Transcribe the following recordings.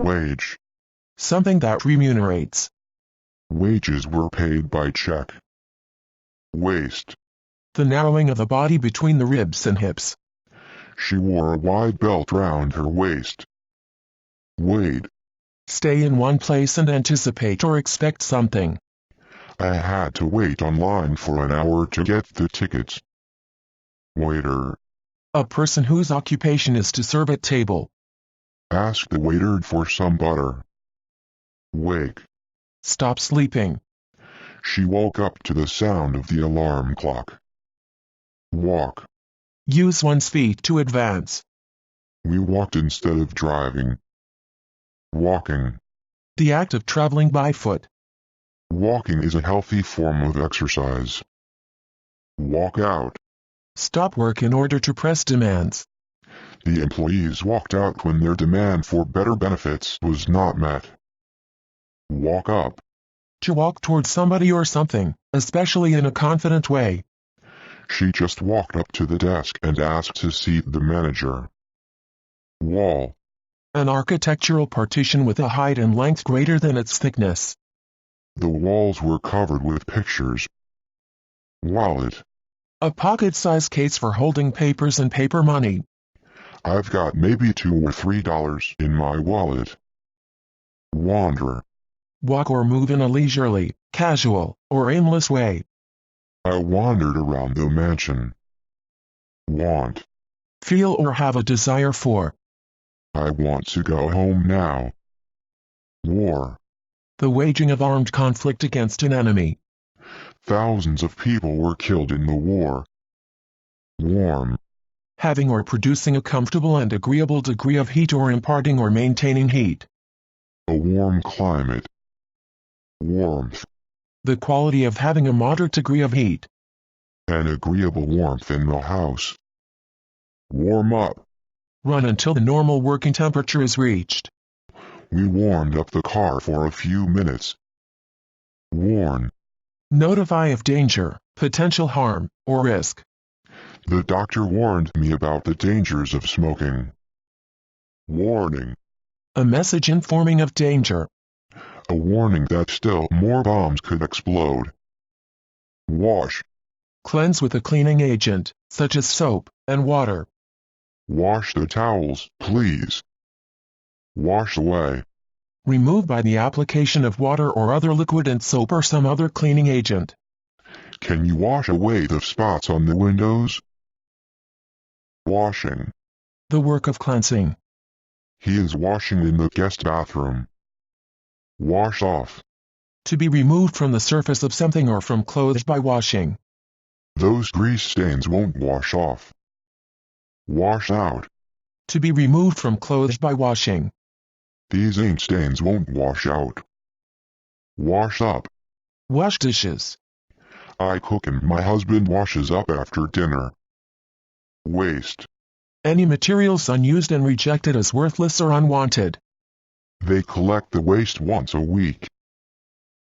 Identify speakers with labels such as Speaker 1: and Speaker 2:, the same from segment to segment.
Speaker 1: Wage.
Speaker 2: Something that remunerates.
Speaker 1: Wages were paid by check. Waist.
Speaker 2: The narrowing of the body between the ribs and hips.
Speaker 1: She wore a wide belt round her waist. Wait.
Speaker 2: Stay in one place and anticipate or expect something.
Speaker 1: I had to wait online for an hour to get the tickets. Waiter.
Speaker 2: A person whose occupation is to serve at table.
Speaker 1: Ask the waiter for some butter. Wake.
Speaker 2: Stop sleeping.
Speaker 1: She woke up to the sound of the alarm clock. Walk.
Speaker 2: Use one's feet to advance.
Speaker 1: We walked instead of driving. Walking.
Speaker 2: The act of traveling by foot.
Speaker 1: Walking is a healthy form of exercise. Walk out.
Speaker 2: Stop work in order to press demands.
Speaker 1: The employees walked out when their demand for better benefits was not met. Walk up.
Speaker 2: To walk towards somebody or something, especially in a confident way.
Speaker 1: She just walked up to the desk and asked to see the manager. Wall.
Speaker 2: An architectural partition with a height and length greater than its thickness.
Speaker 1: The walls were covered with pictures. Wallet.
Speaker 2: A pocket-sized case for holding papers and paper money.
Speaker 1: I've got maybe $2 or $3 in my wallet. Wander.
Speaker 2: Walk or move in a leisurely, casual, or aimless way.
Speaker 1: I wandered around the mansion. Want.
Speaker 2: Feel or have a desire for.
Speaker 1: I want to go home now. War.
Speaker 2: The waging of armed conflict against an enemy.
Speaker 1: Thousands of people were killed in the war. Warm.
Speaker 2: Having or producing a comfortable and agreeable degree of heat or imparting or maintaining heat.
Speaker 1: A warm climate. Warmth.
Speaker 2: The quality of having a moderate degree of heat.
Speaker 1: An agreeable warmth in the house. Warm up.
Speaker 2: Run until the normal working temperature is reached.
Speaker 1: We warmed up the car for a few minutes. Warn.
Speaker 2: Notify of danger, potential harm, or risk.
Speaker 1: The doctor warned me about the dangers of smoking. Warning.
Speaker 2: A message informing of danger.
Speaker 1: A warning that still more bombs could explode. Wash.
Speaker 2: Cleanse with a cleaning agent, such as soap and water.
Speaker 1: Wash the towels, please. Wash away.
Speaker 2: Remove by the application of water or other liquid and soap or some other cleaning agent.
Speaker 1: Can you wash away the spots on the windows? Washing.
Speaker 2: The work of cleansing.
Speaker 1: He is washing in the guest bathroom. Wash off.
Speaker 2: To be removed from the surface of something or from clothes by washing.
Speaker 1: Those grease stains won't wash off. Wash out.
Speaker 2: To be removed from clothes by washing.
Speaker 1: These ink stains won't wash out. Wash up.
Speaker 2: Wash dishes.
Speaker 1: I cook and my husband washes up after dinner. Waste.
Speaker 2: Any materials unused and rejected as worthless or unwanted.
Speaker 1: They collect the waste once a week.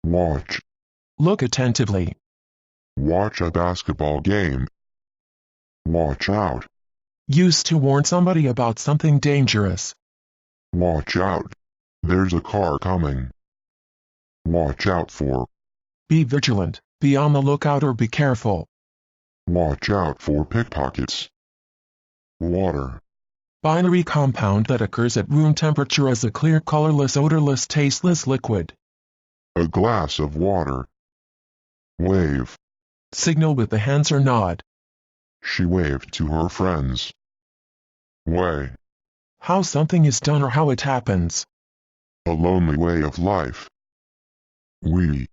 Speaker 1: Watch.
Speaker 2: Look attentively.
Speaker 1: Watch a basketball game. Watch out.
Speaker 2: Used to warn somebody about something dangerous.
Speaker 1: Watch out. There's a car coming. Watch out for.
Speaker 2: Be vigilant, be on the lookout or be careful.
Speaker 1: Watch out for pickpockets. Water.
Speaker 2: Binary compound that occurs at room temperature as a clear, colorless, odorless, tasteless liquid.
Speaker 1: A glass of water. Wave.
Speaker 2: Signal with the hands or nod.
Speaker 1: She waved to her friends. Way.
Speaker 2: How something is done or how it happens.
Speaker 1: A lonely way of life. We.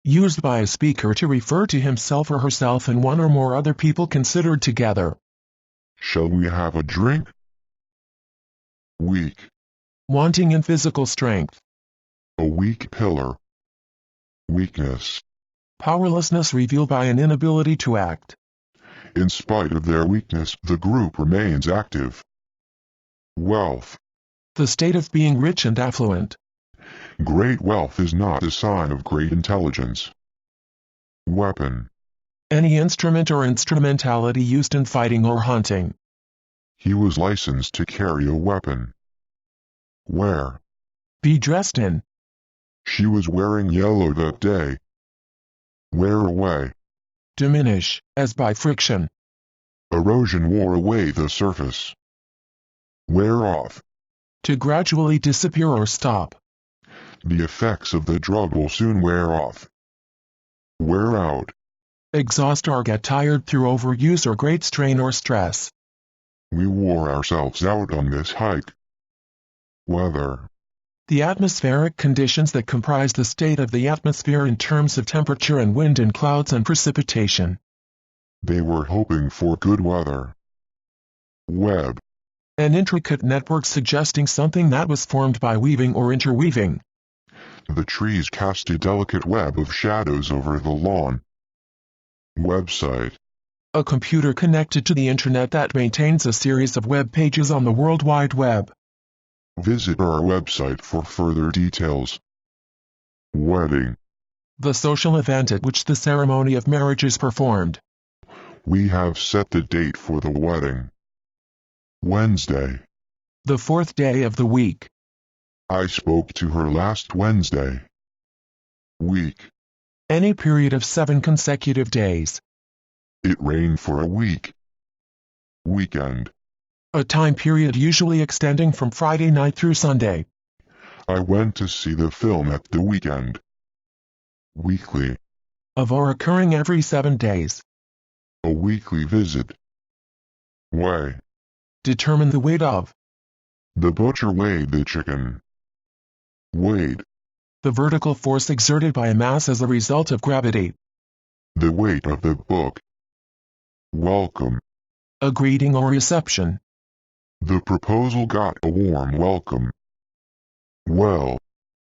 Speaker 2: Used by a speaker to refer to himself or herself and one or more other people considered together.
Speaker 1: Shall we have a drink? Weak.
Speaker 2: Wanting in physical strength.
Speaker 1: A weak pillar. Weakness.
Speaker 2: Powerlessness revealed by an inability to act.
Speaker 1: In spite of their weakness, the group remains active. Wealth.
Speaker 2: The state of being rich and affluent.
Speaker 1: Great wealth is not a sign of great intelligence. Weapon.
Speaker 2: Any instrument or instrumentality used in fighting or hunting.
Speaker 1: He was licensed to carry a weapon. Wear.
Speaker 2: Be dressed in.
Speaker 1: She was wearing yellow that day. Wear away.
Speaker 2: Diminish, as by friction.
Speaker 1: Erosion wore away the surface. Wear off.
Speaker 2: To gradually disappear or stop.
Speaker 1: The effects of the drug will soon wear off. Wear out.
Speaker 2: Exhaust or get tired through overuse or great strain or stress.
Speaker 1: We wore ourselves out on this hike. Weather.
Speaker 2: The atmospheric conditions that comprise the state of the atmosphere in terms of temperature and wind and clouds and precipitation.
Speaker 1: They were hoping for good weather. Web.
Speaker 2: An intricate network suggesting something that was formed by weaving or interweaving.
Speaker 1: The trees cast a delicate web of shadows over the lawn. Website.
Speaker 2: A computer connected to the internet that maintains a series of web pages on the World Wide Web.
Speaker 1: Visit our website for further details. Wedding.
Speaker 2: The social event at which the ceremony of marriage is performed.
Speaker 1: We have set the date for the wedding. Wednesday.
Speaker 2: The fourth day of the week.
Speaker 1: I spoke to her last Wednesday. Week.
Speaker 2: Any period of 7 consecutive days.
Speaker 1: It rained for a week. Weekend.
Speaker 2: A time period usually extending from Friday night through Sunday.
Speaker 1: I went to see the film at the weekend. Weekly.
Speaker 2: Of or occurring every 7 days.
Speaker 1: A weekly visit. Weigh.
Speaker 2: Determine the weight of.
Speaker 1: The butcher weighed the chicken. Weight.
Speaker 2: The vertical force exerted by a mass as a result of gravity.
Speaker 1: The weight of the book. Welcome.
Speaker 2: A greeting or reception.
Speaker 1: The proposal got a warm welcome. Well.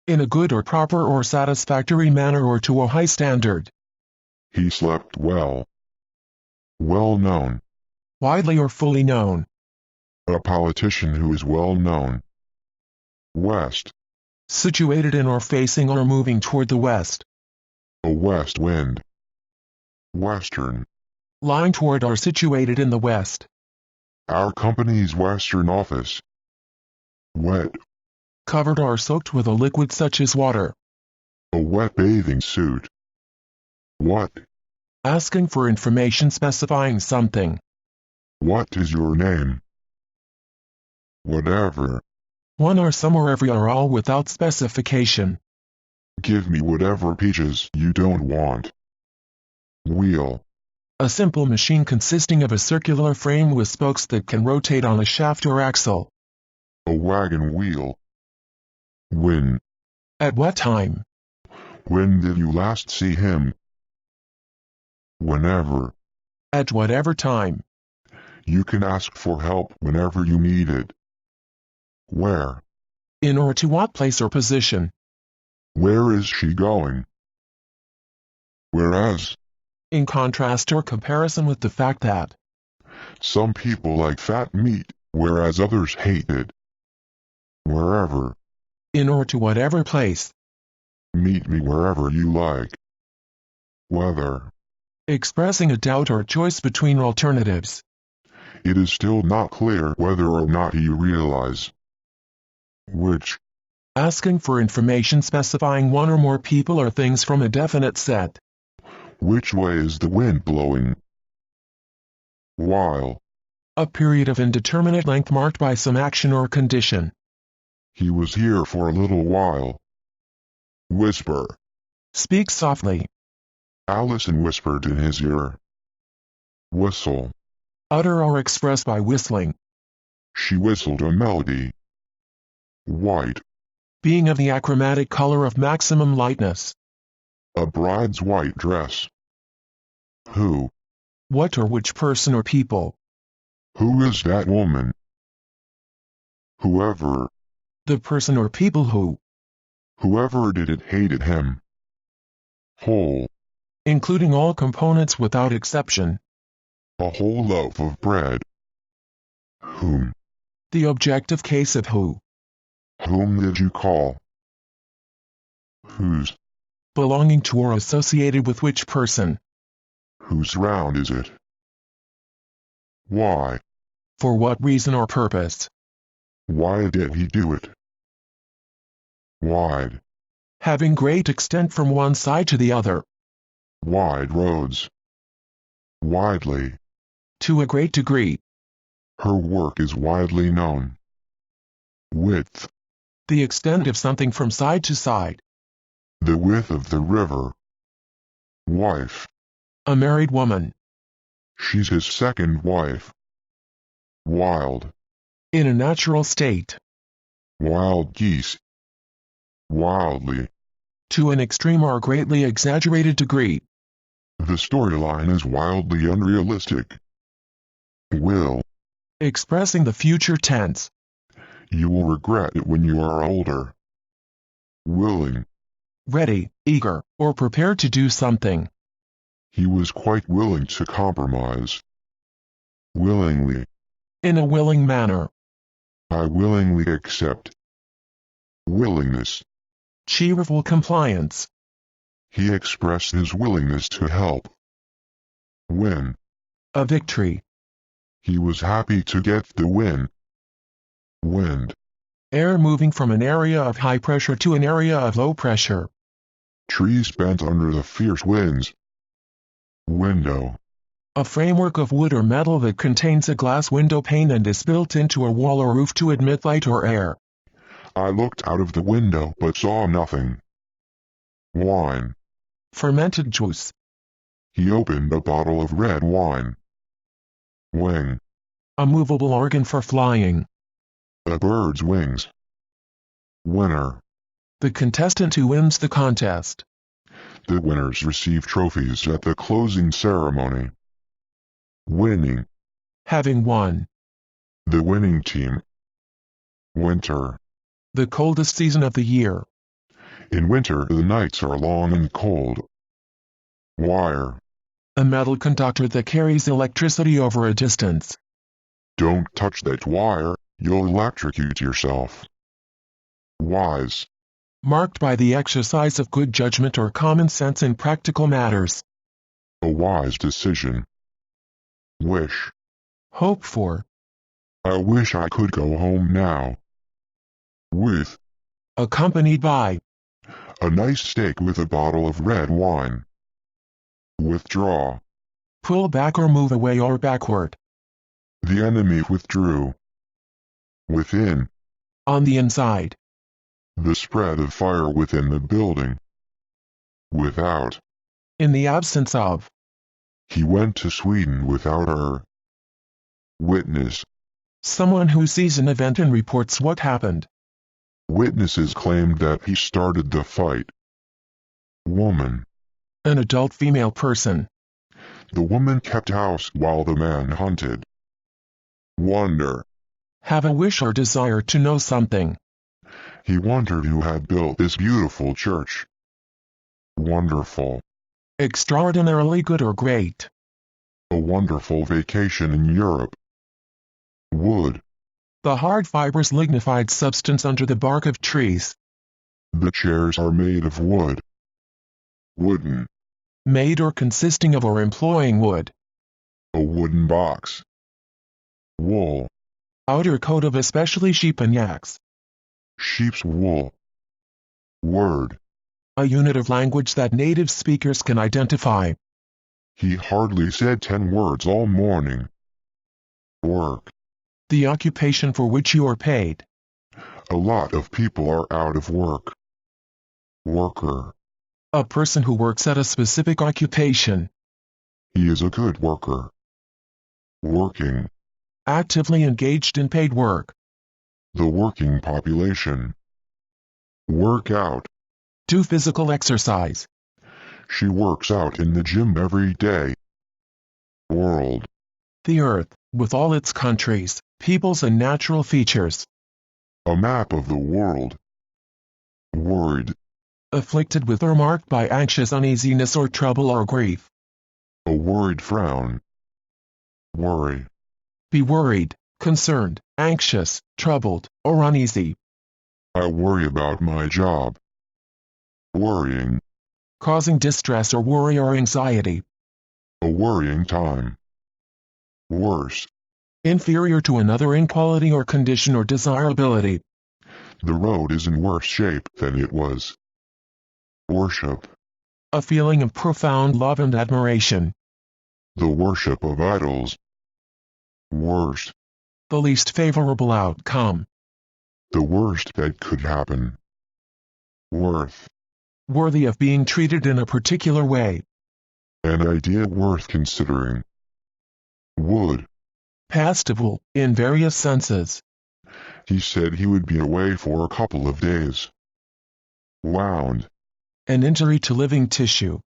Speaker 2: In a good or proper or satisfactory manner or to a high standard.
Speaker 1: He slept well. Well known.
Speaker 2: Widely or fully known.
Speaker 1: A politician who is well known. West.
Speaker 2: Situated in or facing or moving toward the west.
Speaker 1: A west wind. Western.
Speaker 2: Lying toward or situated in the west.
Speaker 1: Our company's western office. Wet.
Speaker 2: Covered or soaked with a liquid such as water.
Speaker 1: A wet bathing suit. What?
Speaker 2: Asking for information specifying something.
Speaker 1: What is your name? Whatever.
Speaker 2: One or some or every or all without specification.
Speaker 1: Give me whatever pages you don't want. Wheel.
Speaker 2: A simple machine consisting of a circular frame with spokes that can rotate on a shaft or axle.
Speaker 1: A wagon wheel. When?
Speaker 2: At what time?
Speaker 1: When did you last see him? Whenever.
Speaker 2: At whatever time.
Speaker 1: You can ask for help whenever you need it. Where?
Speaker 2: In or to what place or position.
Speaker 1: Where is she going? Whereas.
Speaker 2: In contrast or comparison with the fact that.
Speaker 1: Some people like fat meat, whereas others hate it. Wherever.
Speaker 2: In or to whatever place.
Speaker 1: Meet me wherever you like. Whether.
Speaker 2: Expressing a doubt or choice between alternatives.
Speaker 1: It is still not clear whether or not you realize. Which.
Speaker 2: Asking for information specifying one or more people or things from a definite set.
Speaker 1: Which way is the wind blowing? While.
Speaker 2: A period of indeterminate length marked by some action or condition.
Speaker 1: He was here for a little while. Whisper.
Speaker 2: Speak softly.
Speaker 1: Allison whispered in his ear. Whistle.
Speaker 2: Utter or express by whistling.
Speaker 1: She whistled a melody. White.
Speaker 2: Being of the achromatic color of maximum lightness.
Speaker 1: A bride's white dress. Who?
Speaker 2: What or which person or people.
Speaker 1: Who is that woman? Whoever.
Speaker 2: The person or people who.
Speaker 1: Whoever did it hated him. Whole.
Speaker 2: Including all components without exception.
Speaker 1: A whole loaf of bread. Whom?
Speaker 2: The objective case of who.
Speaker 1: Whom did you call? Whose?
Speaker 2: Belonging to or associated with which person.
Speaker 1: Whose round is it? Why?
Speaker 2: For what reason or purpose.
Speaker 1: Why did he do it? wide,
Speaker 2: having great extent from one side to the other,
Speaker 1: wide roads, widely,
Speaker 2: to a great degree,
Speaker 1: her work is widely known, width,
Speaker 2: the extent of something from side to side,
Speaker 1: the width of the river, wife,
Speaker 2: a married woman,
Speaker 1: she's his second wife, wild,
Speaker 2: in a natural state,
Speaker 1: wild geese, wildly,
Speaker 2: to an extreme or greatly exaggerated degree,
Speaker 1: the storyline is wildly unrealistic, will,
Speaker 2: expressing the future tense,
Speaker 1: you will regret it when you are older, willing,
Speaker 2: ready, eager, or prepared to do something,
Speaker 1: he was quite willing to compromise, willingly,
Speaker 2: in a willing manner,
Speaker 1: I willingly accept, willingness,
Speaker 2: cheerful compliance,
Speaker 1: he expressed his willingness to help, win,
Speaker 2: a victory,
Speaker 1: he was happy to get the win, wind,
Speaker 2: air moving from an area of high pressure to an area of low pressure,
Speaker 1: trees bent under the fierce winds, window,
Speaker 2: a framework of wood or metal that contains a glass window pane and is built into a wall or roof to admit light or air,
Speaker 1: I looked out of the window but saw nothing, wine,
Speaker 2: fermented juice,
Speaker 1: he opened a bottle of red wine, wing,
Speaker 2: a movable organ for flying,
Speaker 1: a bird's wings, winner,
Speaker 2: the contestant who wins the contest,
Speaker 1: the winners receive trophies at the closing ceremony, winning,
Speaker 2: having won,
Speaker 1: the winning team, winter,
Speaker 2: the coldest season of the year,
Speaker 1: in winter the nights are long and cold, wire,
Speaker 2: a metal conductor that carries electricity over a distance,
Speaker 1: don't touch that wire, you'll electrocute yourself, wise,
Speaker 2: marked by the exercise of good judgment or common sense in practical matters,
Speaker 1: a wise decision, wish,
Speaker 2: hope for,
Speaker 1: I wish I could go home now, with,
Speaker 2: accompanied by,
Speaker 1: a nice steak with a bottle of red wine, withdraw,
Speaker 2: pull back or move away or backward,
Speaker 1: the enemy withdrew, within,
Speaker 2: on the inside,
Speaker 1: the spread of fire within the building, without,
Speaker 2: in the absence of,
Speaker 1: he went to Sweden without her, witness,
Speaker 2: someone who sees an event and reports what happened,
Speaker 1: witnesses claimed that he started the fight, woman,
Speaker 2: an adult female person,
Speaker 1: the woman kept house while the man hunted, wonder,
Speaker 2: have a wish or desire to know something,
Speaker 1: he wondered who had built this beautiful church, wonderful,
Speaker 2: extraordinarily good or great,
Speaker 1: a wonderful vacation in Europe, wood,
Speaker 2: the hard fibrous lignified substance under the bark of trees,
Speaker 1: the chairs are made of wood, wooden,
Speaker 2: made or consisting of or employing wood,
Speaker 1: a wooden box, wool,
Speaker 2: outer coat of especially sheep and yaks,
Speaker 1: sheep's wool, word,
Speaker 2: a unit of language that native speakers can identify,
Speaker 1: he hardly said 10 words all morning, work,
Speaker 2: the occupation for which you are paid,
Speaker 1: a lot of people are out of work, worker,
Speaker 2: a person who works at a specific occupation,
Speaker 1: he is a good worker, working,
Speaker 2: actively engaged in paid work,
Speaker 1: the working population, work out,
Speaker 2: do physical exercise,
Speaker 1: she works out in the gym every day, world,
Speaker 2: the earth, with all its countries, peoples and natural features,
Speaker 1: a map of the world, worried,
Speaker 2: afflicted with or marked by anxious uneasiness or trouble or grief,
Speaker 1: a worried frown, worry,
Speaker 2: be worried, concerned, anxious, troubled, or uneasy,
Speaker 1: I worry about my job, worrying,
Speaker 2: causing distress or worry or anxiety,
Speaker 1: a worrying time, worse,
Speaker 2: inferior to another in quality or condition or desirability,
Speaker 1: The road is in worse shape than it was. Worship.
Speaker 2: A feeling of profound love and admiration.
Speaker 1: The worship of idols. Worst.
Speaker 2: The least favorable outcome.
Speaker 1: The worst that could happen. Worth.
Speaker 2: Worthy of being treated in a particular way.
Speaker 1: An idea worth considering. Would.
Speaker 2: Pastival, in various senses.
Speaker 1: He said he would be away for a couple of days. Wound.
Speaker 2: An injury to living tissue.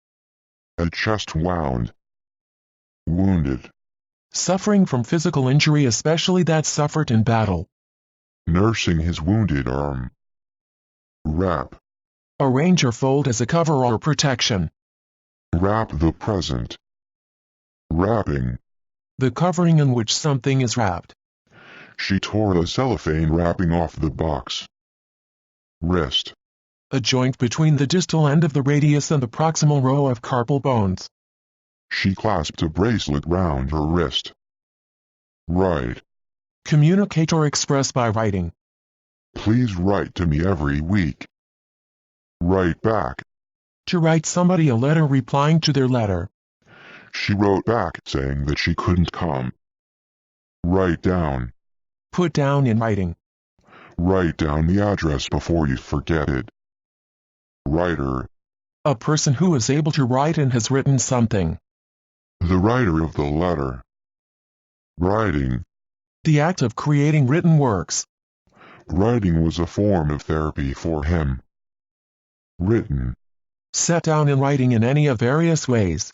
Speaker 1: A chest wound. Wounded.
Speaker 2: Suffering from physical injury, especially that suffered in battle.
Speaker 1: Nursing his wounded arm. Wrap.
Speaker 2: Arrange or fold as a cover or protection.
Speaker 1: Wrap the present. Wrapping.
Speaker 2: The covering in which something is wrapped.
Speaker 1: She tore the cellophane wrapping off the box. Wrist.
Speaker 2: A joint between the distal end of the radius and the proximal row of carpal bones.
Speaker 1: She clasped a bracelet round her wrist. Write.
Speaker 2: Communicate or express by writing.
Speaker 1: Please write to me every week. Write back.
Speaker 2: To write somebody a letter replying to their letter.
Speaker 1: She wrote back saying that she couldn't come. Write down.
Speaker 2: Put down in writing.
Speaker 1: Write down the address before you forget it. Writer.
Speaker 2: A person who is able to write and has written something.
Speaker 1: The writer of the letter. Writing.
Speaker 2: The act of creating written works.
Speaker 1: Writing was a form of therapy for him. Written.
Speaker 2: Set down in writing in any of various ways.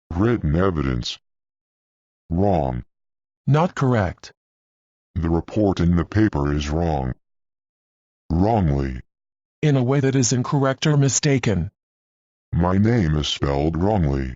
Speaker 1: Written evidence. Wrong.
Speaker 2: Not correct.
Speaker 1: The report in the paper is wrong. Wrongly.
Speaker 2: In a way that is incorrect or mistaken.
Speaker 1: My name is spelled wrongly.